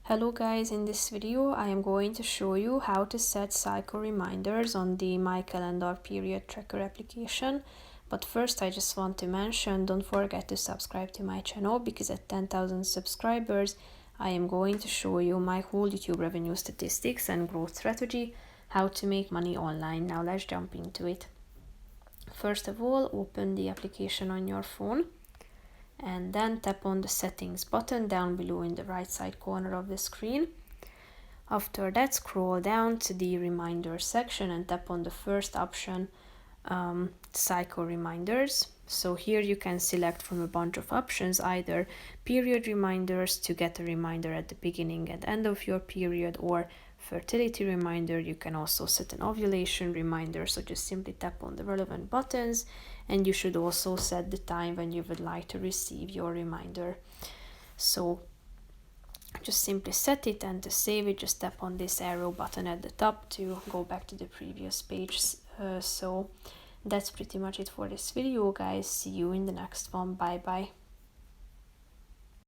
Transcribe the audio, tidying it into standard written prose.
Hello guys, in this video I am going to show you how to set cycle reminders on the My Calendar period tracker application. But first I just want to mention, don't forget to subscribe to my channel, because at 10,000 subscribers I am going to show you my whole YouTube revenue statistics and growth strategy, how to make money online. Now let's jump into it. First of all, open the application on your phone and then tap on the settings button down below in the right side corner of the screen. After that, scroll down to the reminder section and tap on the first option, cycle reminders. So here you can select from a bunch of options, either period reminders to get a reminder at the beginning and end of your period, or fertility reminder. You can also set an ovulation reminder, so just simply tap on the relevant buttons, and you should also set the time when you would like to receive your reminder. So just simply set it, and to save it, just tap on this arrow button at the top to go back to the previous page. So that's pretty much it for this video, guys. See you in the next one. Bye bye.